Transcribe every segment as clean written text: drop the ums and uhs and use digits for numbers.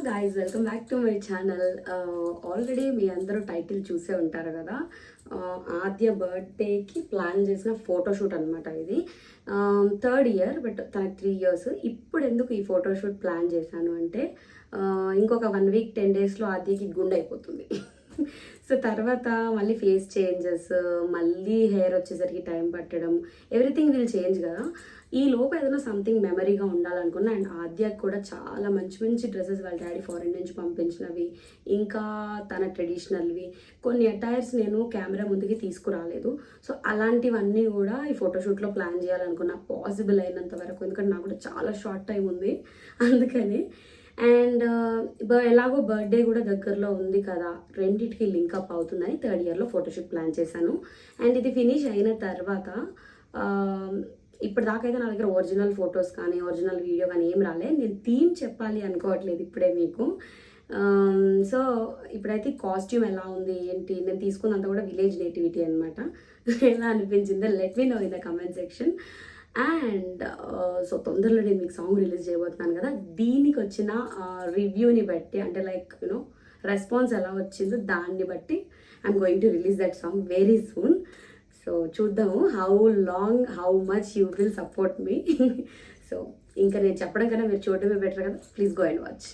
guys, welcome back to my channel. Already మీ అందరూ title చూసే ఉంటారు కదా. ఆద్య బర్త్డేకి ప్లాన్ చేసిన ఫోటోషూట్ అనమాట ఇది. థర్డ్ ఇయర్ బట్ తనకి 3 years. ఇప్పుడు ఎందుకు ఈ ఫోటోషూట్ ప్లాన్ చేశాను అంటే ఇంకొక 1 week 10 daysలో ఆద్యకి గుండె అయిపోతుంది. సో తర్వాత మళ్ళీ ఫేస్ చేంజెస్, మళ్ళీ హెయిర్ వచ్చేసరికి టైం పట్టడం, ఎవ్రీథింగ్ విల్ చేంజ్ కదా. ఈ లోపు ఏదైనా సంథింగ్ మెమరీగా ఉండాలనుకున్నా. అండ్ ఆద్యకు కూడా చాలా మంచి మంచి డ్రెస్సెస్ వాళ్ళ డాడీ ఫారెన్ నుంచి పంపించినవి, ఇంకా తన ట్రెడిషనల్వి, కొన్ని అటైర్స్ నేను కెమెరా ముందుకి తీసుకురాలేదు. సో అలాంటివన్నీ కూడా ఈ ఫోటోషూట్లో ప్లాన్ చేయాలనుకున్నా, పాసిబుల్ అయినంత వరకు. ఎందుకంటే నాకు కూడా చాలా షార్ట్ టైం ఉంది అందుకని. అండ్ ఎలాగో బర్త్డే కూడా దగ్గరలో ఉంది కదా, రెండింటికి లింకప్ అవుతుందని థర్డ్ ఇయర్లో ఫోటోషూట్ ప్లాన్ చేశాను. అండ్ ఇది ఫినిష్ అయిన తర్వాత ఇప్పటిదాకైతే నా దగ్గర ఒరిజినల్ ఫొటోస్ కానీ ఒరిజినల్ వీడియో కానీ ఏం రాలేదు. నేను థీమ్ చెప్పాలి అనుకోవట్లేదు ఇప్పుడే మీకు. సో ఇప్పుడైతే కాస్ట్యూమ్ ఎలా ఉంది ఏంటి, నేను తీసుకున్నంత కూడా విలేజ్ నేటివిటీ అనమాట. ఎలా అనిపించిందో let me know in the comment section. And so తొందరలో నేను మీకు సాంగ్ రిలీజ్ చేయబోతున్నాను కదా, దీనికి వచ్చిన రివ్యూని బట్టి, అంటే లైక్ యూనో రెస్పాన్స్ ఎలా వచ్చిందో దాన్ని బట్టి I'm going to release that song very soon. So చూద్దాము how much you will support me. So ఇంకా నేను చెప్పడం కన్నా మీరు చూడటమే బెటర్ కదా. Please go and watch.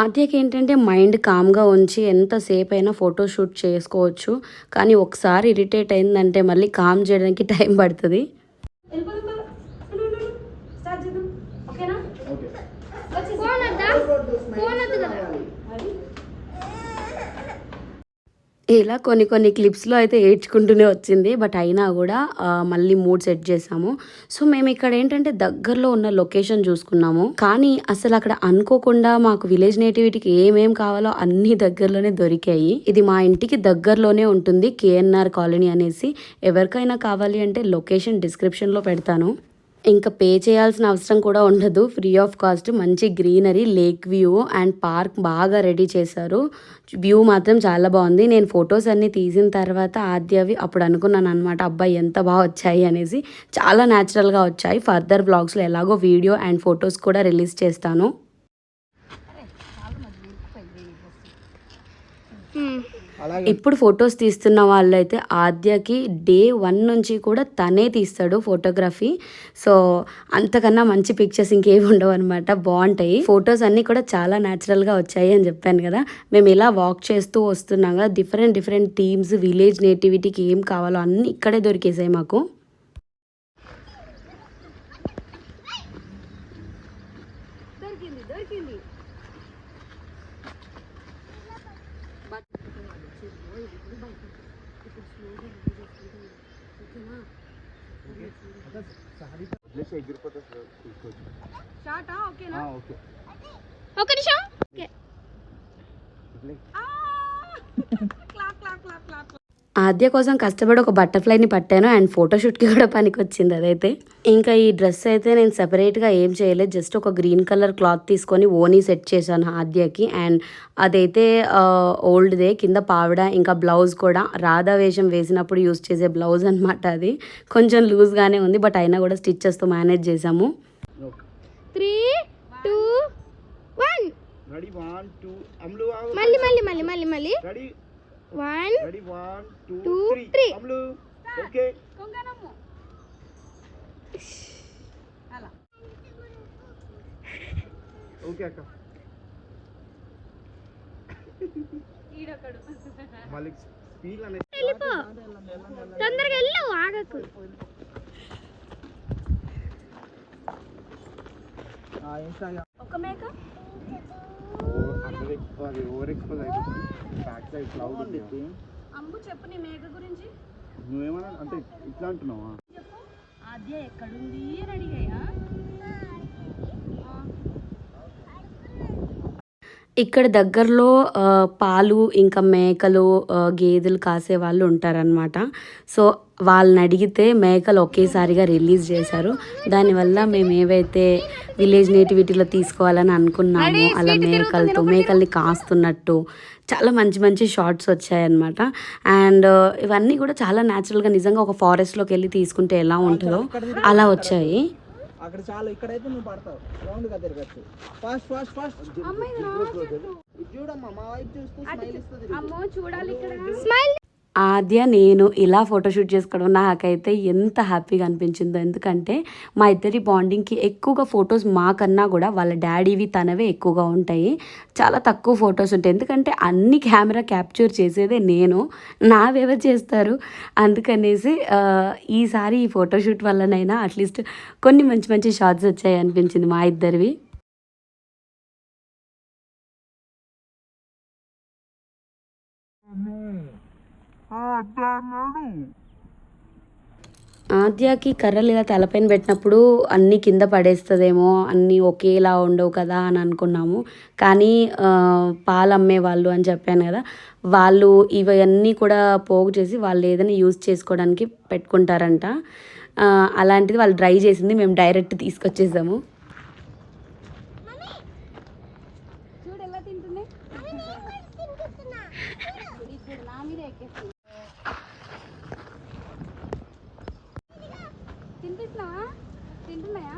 ఆద్యకి ఏంటంటే మైండ్ కామ్గా ఉంచి ఎంతసేపు అయినా ఫోటో షూట్ చేసుకోవచ్చు, కానీ ఒకసారి ఇరిటేట్ అయిందంటే మళ్ళీ కామ్ చేయడానికి టైం పడుతుంది. ఇలా కొన్ని క్లిప్స్లో అయితే ఏడ్చుకుంటూనే వచ్చింది. బట్ అయినా కూడా మళ్ళీ మూడ్ సెట్ చేసాము. సో మేము ఇక్కడ ఏంటంటే దగ్గరలో ఉన్న లొకేషన్ చూసుకున్నాము, కానీ అసలు అక్కడ అనుకోకుండా మాకు విలేజ్ నేటివిటీకి ఏమేం కావాలో అన్ని దగ్గరలోనే దొరికాయి. ఇది మా ఇంటికి దగ్గరలోనే ఉంటుంది, కేఎన్ఆర్ కాలనీ అనేసి. ఎవరికైనా కావాలి అంటే లొకేషన్ డిస్క్రిప్షన్లో పెడతాను. ఇంకా పే చేయాల్సిన అవసరం కూడా ఉండదు, ఫ్రీ ఆఫ్ కాస్ట్. మంచి greenery, lake view and park బాగా రెడీ చేశారు. వ్యూ మాత్రం చాలా బాగుంది. నేను ఫొటోస్ అన్నీ తీసిన తర్వాత ఆద్యవి అప్పుడు అనుకున్నాను అనమాట, అబ్బాయి ఎంత బాగా వచ్చాయి అనేసి. చాలా న్యాచురల్గా వచ్చాయి. ఫర్దర్ బ్లాగ్స్లో ఎలాగో వీడియో అండ్ ఫొటోస్ కూడా రిలీజ్ చేస్తాను. ఇప్పుడు ఫొటోస్ తీస్తున్న వాళ్ళైతే ఆద్యకి డే 1 నుంచి కూడా తనే తీస్తాడు ఫోటోగ్రఫీ. సో అంతకన్నా మంచి పిక్చర్స్ ఇంకేమి ఉండవు అనమాట, బాగుంటాయి. ఫొటోస్ అన్నీ కూడా చాలా న్యాచురల్గా వచ్చాయి అని చెప్పాను కదా. మేము ఇలా వాక్ చేస్తూ వస్తున్నాం కదా, డిఫరెంట్ టీమ్స్ విలేజ్ నేటివిటీకి ఏం కావాలో అన్నీ ఇక్కడే దొరికేసాయి మాకు. ఆద్య కోసం కష్టపడి ఒక బటర్ఫ్లైని పట్టాను అండ్ ఫోటోషూట్కి కూడా పనికి వచ్చింది అదైతే. ఇంకా ఈ డ్రెస్ అయితే నేను సెపరేట్గా ఏం చేయలేదు, జస్ట్ ఒక గ్రీన్ కలర్ క్లాత్ తీసుకొని ఓనీ సెట్ చేశాను ఆద్యకి. అండ్ అదైతే ఓల్డ్దే, కింద పావిడ, ఇంకా బ్లౌజ్ కూడా రాధా వేషం వేసినప్పుడు యూజ్ చేసే బ్లౌజ్ అనమాట. అది కొంచెం లూజ్గానే ఉంది, బట్ అయినా కూడా స్టిచ్చెస్తో మేనేజ్ చేసాము. 3, 2, 1 రెడీ 1 2 మళ్ళీ రెడీ 1 2 3 అమ్లు ఓకే కొంగనమ్ము అలా ఓకే అక్క ఈడొకడు మళ్ళీ స్పీడ్ అనే వెళ్ళిపో, తొందరగా వెళ్ళు, ఆగకు. ఒక మేక అది ఓవర్ ఎక్స్పోజ్ అయిపోతుంది. బ్యాక్ సైడ్ క్లౌడ్ ఉంది. అంబు చెప్పు నీ మేక గురించి. నువ్వేమన్నా అంటే ఇట్లా అంటున్నావా? చెప్పు. ఆద్య ఎక్కడుంది అని అడిగాయా? ఇక్కడ దగ్గరలో పాలు ఇంకా మేకలు గేదెలు కాసే వాళ్ళు ఉంటారనమాట. సో వాళ్ళని అడిగితే మేకలు ఒకేసారిగా రిలీజ్ చేశారు. దానివల్ల మేము ఏవైతే విలేజ్ నేటివిటీలో తీసుకోవాలని అనుకున్నామో అలా మేకల్ని కాస్తున్నట్టు చాలా మంచి మంచి షార్ట్స్ వచ్చాయన్నమాట. అండ్ ఇవన్నీ కూడా చాలా న్యాచురల్గా నిజంగా ఒక ఫారెస్ట్లోకి వెళ్ళి తీసుకుంటే ఎలా ఉంటుందో అలా వచ్చాయి. అక్కడ చాలా ఇక్కడైతే నువ్వు పడతావు రౌండ్ గా తిరగచ్చు. ఫాస్ట్ ఫాస్ట్ ఫాస్ట్ చూడమ్మా మా వైపు చూస్తూ స్మైల్ ఇస్తుంది. అమ్మో చూడాలి ఇక్కడ స్మైల్. ఆద్య నేను ఇలా ఫోటోషూట్ చేసుకోవడం నాకైతే ఎంత హ్యాపీగా అనిపించిందో. ఎందుకంటే మా ఇద్దరి బాండింగ్కి ఎక్కువగా ఫొటోస్ మాకన్నా కూడా వాళ్ళ డాడీవి తనవే ఎక్కువగా ఉంటాయి. చాలా తక్కువ ఫొటోస్ ఉంటాయి. ఎందుకంటే అన్ని కెమెరా క్యాప్చర్ చేసేదే నేను, నావెవరు చేస్తారు. అందుకనేసి ఈసారి ఈ ఫోటోషూట్ వల్లనైనా అట్లీస్ట్ కొన్ని మంచి మంచి షార్ట్స్ వచ్చాయి అనిపించింది మా ఇద్దరివి. ఆద్యకి కర్రలు ఇలా తలపైన పెట్టినప్పుడు అన్నీ కింద పడేస్తుందేమో, అన్నీ ఒకేలా ఉండవు కదా అని అనుకున్నాము. కానీ పాలు అమ్మే వాళ్ళు అని చెప్పాను కదా, వాళ్ళు ఇవన్నీ కూడా పోగు చేసి వాళ్ళు ఏదైనా యూజ్ చేసుకోవడానికి పెట్టుకుంటారంట. అలాంటిది వాళ్ళు డ్రై చేసింది మేము డైరెక్ట్ తీసుకొచ్చేసాము. తింటున్నాయా?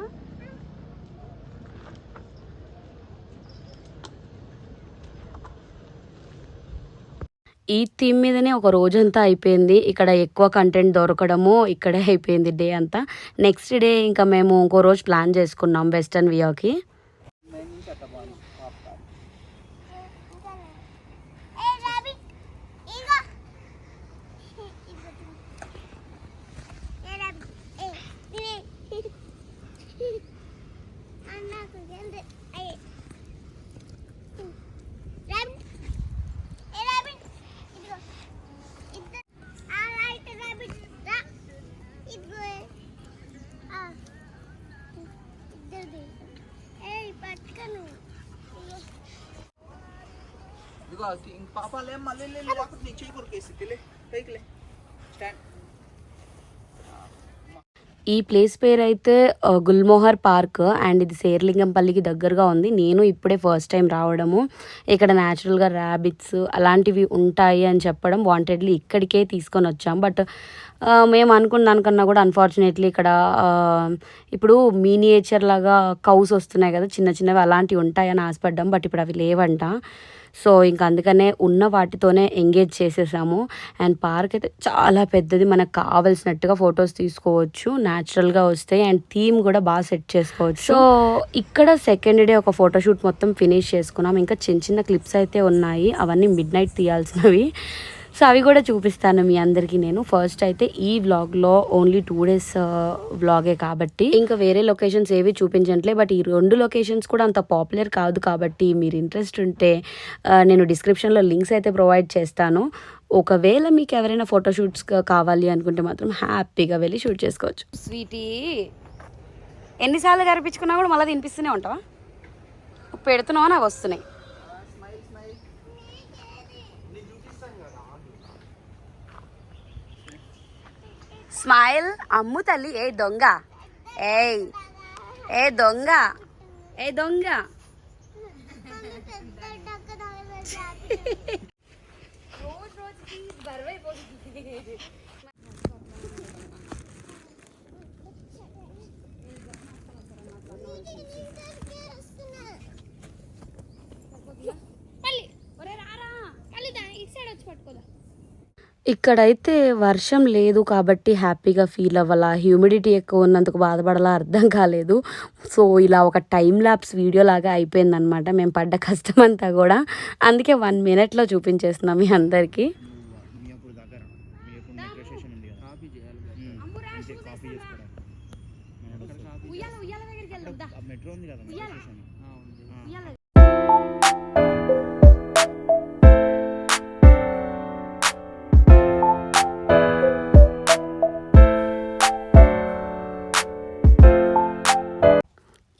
ఈ థీమ్ మీదనే ఒక రోజంతా అయిపోయింది. ఇక్కడ ఎక్కువ కంటెంట్ దొరకడము ఇక్కడే అయిపోయింది డే అంతా. నెక్స్ట్ డే ఇంకా మేము ఇంకో రోజు ప్లాన్ చేసుకున్నాం వెస్టర్న్ వియాకి. పాపాలే మళ్ళీ నీ చెయ్యి కొరికేసి పైకిలే స్టాండ్. ఈ ప్లేస్ పేరు అయితే గుల్మోహర్ పార్క్ అండ్ ఇది శేర్లింగంపల్లికి దగ్గరగా ఉంది. నేను ఇప్పుడే ఫస్ట్ టైం రావడము. ఇక్కడ న్యాచురల్గా ర్యాబిట్స్ అలాంటివి ఉంటాయి అని చెప్పడం వాంటెడ్లీ ఇక్కడికే తీసుకొని వచ్చాం. బట్ మేము అనుకున్న దానికన్నా కూడా అన్ఫార్చునేట్లీ ఇక్కడ ఇప్పుడు మినియేచర్ లాగా కౌస్ వస్తున్నాయి కదా చిన్న చిన్నవి, అలాంటివి ఉంటాయని ఆశపడ్డాం. బట్ ఇప్పుడు అవి లేవంట. సో ఇంకా అందుకనే ఉన్న వాటితోనే ఎంగేజ్ చేసేసాము. అండ్ పార్క్ అయితే చాలా పెద్దది, మనకు కావాల్సినట్టుగా ఫొటోస్ తీసుకోవచ్చు, న్యాచురల్గా వస్తాయి. అండ్ థీమ్ కూడా బాగా సెట్ చేసుకోవచ్చు. సో ఇక్కడ సెకండ్ డే ఒక ఫోటోషూట్ మొత్తం ఫినిష్ చేసుకున్నాం. ఇంకా చిన్న చిన్న క్లిప్స్ అయితే ఉన్నాయి, అవన్నీ మిడ్ నైట్ తీయాల్సినవి. సో అవి కూడా చూపిస్తాను మీ అందరికీ నేను. ఫస్ట్ అయితే ఈ వ్లాగ్లో ఓన్లీ 2 days వ్లాగే కాబట్టి ఇంకా వేరే లొకేషన్స్ ఏవి చూపించట్లే. బట్ ఈ 2 లొకేషన్స్ కూడా అంత పాపులర్ కాదు కాబట్టి మీరు ఇంట్రెస్ట్ ఉంటే నేను డిస్క్రిప్షన్లో లింక్స్ అయితే ప్రొవైడ్ చేస్తాను. ఒకవేళ మీకు ఎవరైనా ఫోటోషూట్స్ కావాలి అనుకుంటే మాత్రం హ్యాపీగా వెళ్ళి షూట్ చేసుకోవచ్చు. స్వీటీ ఎన్నిసార్లు కనిపించుకున్నా కూడా మళ్ళీ తినిపిస్తూనే ఉంటావా? పెడుతున్నావా? నాకు వస్తున్నాయి. స్మైల్. అమ్ము తల్లి. ఏ దొంగ, ఏయ్ ఏ దొంగ, ఏ దొంగ. ఇక్కడైతే వర్షం లేదు కాబట్టి హ్యాపీగా ఫీల్ అవ్వాలా, హ్యూమిడిటీ ఎక్కువ ఉన్నందుకు బాధపడాలా అర్థం కాలేదు. సో ఇలా ఒక టైం ల్యాప్స్ వీడియో లాగా అయిపోయిందనమాట మేము పడ్డ కష్టం అంతా కూడా. అందుకే 1 minute చూపించేస్తున్నాం మీ అందరికీ. మెట్రో ఉంది కదా.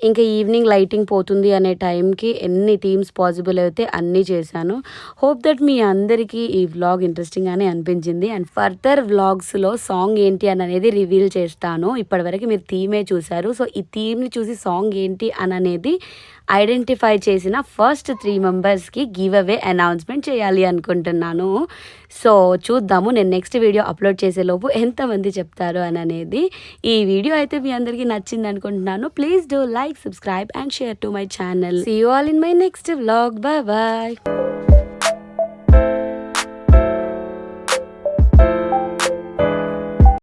ఇంకా ఈవినింగ్ లైటింగ్ పోతుంది అనే టైంకి ఎన్ని థీమ్స్ పాసిబుల్ అయితే అన్నీ చేశాను. హోప్ దట్ మీ అందరికీ ఈ వ్లాగ్ ఇంట్రెస్టింగ్గానే అనిపించింది. అండ్ ఫర్దర్ వ్లాగ్స్లో సాంగ్ ఏంటి అని అనేది రివీల్ చేస్తాను. ఇప్పటివరకు మీరు థీమే చూశారు. సో ఈ థీమ్ని చూసి సాంగ్ ఏంటి అని అనేది ఐడెంటిఫై చేసిన ఫస్ట్ 3 మెంబర్స్కి గివ్ అవే అనౌన్స్మెంట్ చేయాలి అనుకుంటున్నాను. సో చూద్దాము నేను నెక్స్ట్ వీడియో అప్లోడ్ చేసేలోపు ఎంతమంది చెప్తారు అని అనేది. ఈ వీడియో అయితే మీ అందరికీ నచ్చింది అనుకుంటున్నాను. Please do like, subscribe and share to my channel. See you all in my next vlog. Bye bye.